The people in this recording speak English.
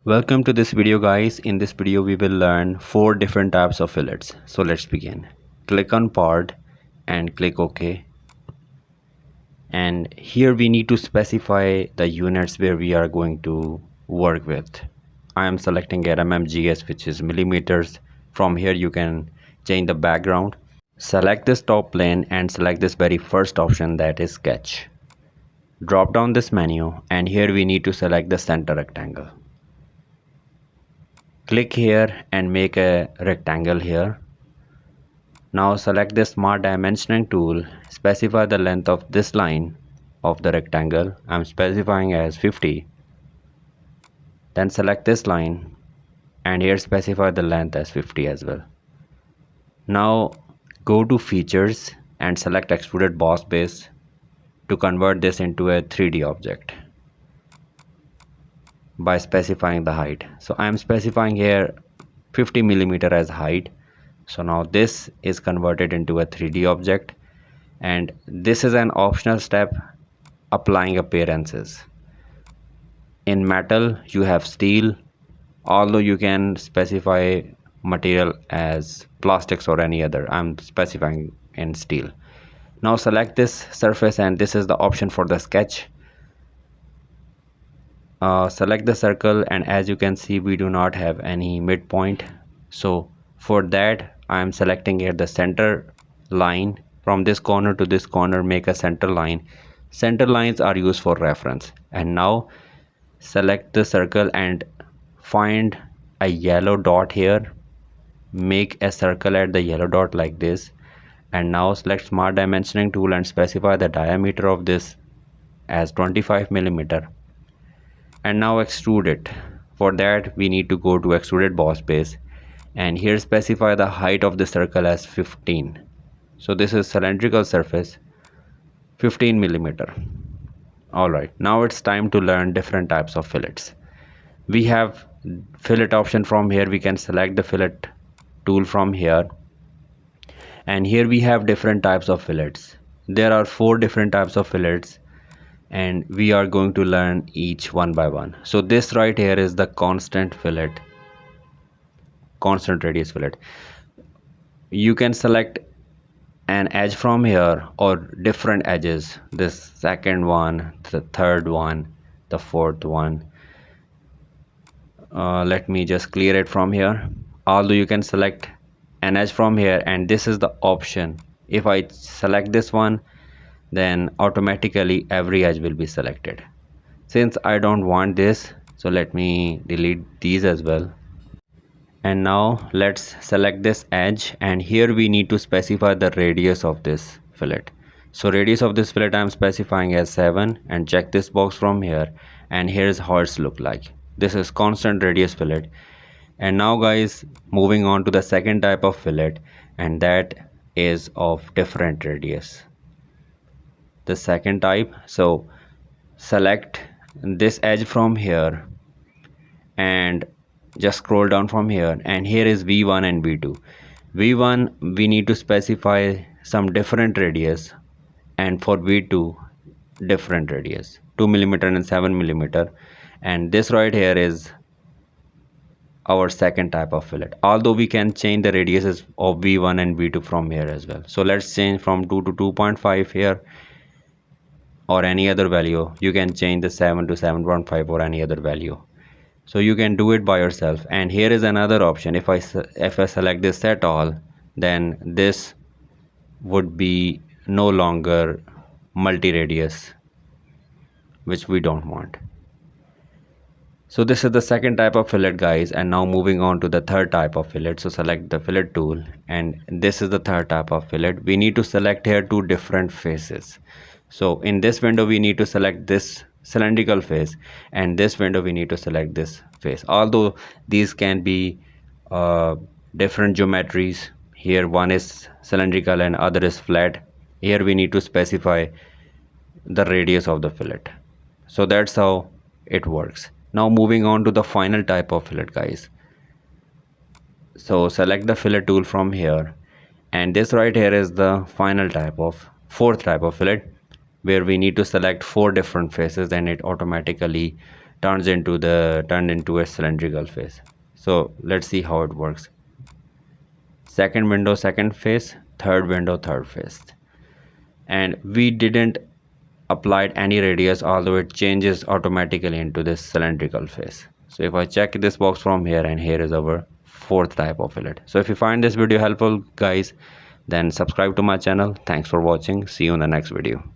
Welcome to this video guys. In this video we will learn 4 different types of fillets. So let's begin. Click on part and click OK. And here we need to specify the units where we are going to work with. I am selecting mmgs, which is millimeters. From here you can change the background. Select this top plane and select this very first option, that is sketch. Drop down this menu and here we need to select the center rectangle. Click here and make a rectangle here. Now select the smart dimensioning tool, specify the length of this line of the rectangle. I'm specifying as 50. Then select this line and here specify the length as 50 as well. Now go to features and select extruded boss base to convert this into a 3D object by specifying the height. So I am specifying here 50 millimeter as height. So now this is converted into a 3D object, and this is an optional step, applying appearances. In metal you have steel, although you can specify material as plastics or any other. I'm specifying in steel. Now select this surface and this is the option for the sketch. Select the circle, and as you can see we do not have any midpoint. So for that I am selecting here the center line. From this corner to this corner, make a center line. Center lines are used for reference. And now select the circle and find a yellow dot here. Make a circle at the yellow dot like this. And now select smart dimensioning tool and specify the diameter of this as 25 millimeter. And now extrude it. For that we need to go to extruded boss base and here specify the height of the circle as 15. So this is cylindrical surface, 15 millimeter. Alright, now it's time to learn different types of fillets. We have fillet option. From here we can select the fillet tool from here, and here we have different types of fillets. There are 4 different types of fillets and we are going to learn each one by one. So this right here is the constant fillet, constant radius fillet. You can select an edge from here or different edges, this second one, the third one, the fourth one. Let me just clear it from here. Although you can select an edge from here, and this is the option. If I select this one, then automatically every edge will be selected. Since I don't want this, so let me delete these as well. And now let's select this edge, and here we need to specify the radius of this fillet. So radius of this fillet I am specifying as 7, and check this box from here, and here's how it's look like. This is constant radius fillet. And now guys, moving on to the second type of fillet, and that is of different radius. The second type, so select this edge from here and just scroll down from here, and here is V1 and V2. V1 we need to specify some different radius, and for V2 different radius, 2 millimeter and 7 millimeter. And this right here is our second type of fillet, although we can change the radiuses of V1 and V2 from here as well. So let's change from 2 to 2.5 here, or any other value. You can change the 7 to 7.5 or any other value. So you can do it by yourself. And here is another option. If I select this set all, then this would be no longer multi-radius, which we don't want. So this is the second type of fillet guys, and now moving on to the third type of fillet. So select the fillet tool, and this is the third type of fillet. We need to select here 2 different faces. So in this window we need to select this cylindrical face, and this window we need to select this face. Although these can be different geometries, here one is cylindrical and other is flat. Here we need to specify the radius of the fillet. So that's how it works. Now moving on to the final type of fillet guys. So select the fillet tool from here, and this right here is the final type of fourth type of fillet, where we need to select 4 different faces, and it automatically turned into a cylindrical face. So let's see how it works. Second window, second face, third window, third face. And we didn't applied any radius, although it changes automatically into this cylindrical face. So if I check this box from here, and here is our fourth type of fillet. So if you find this video helpful guys, then subscribe to my channel. Thanks for watching. See you in the next video.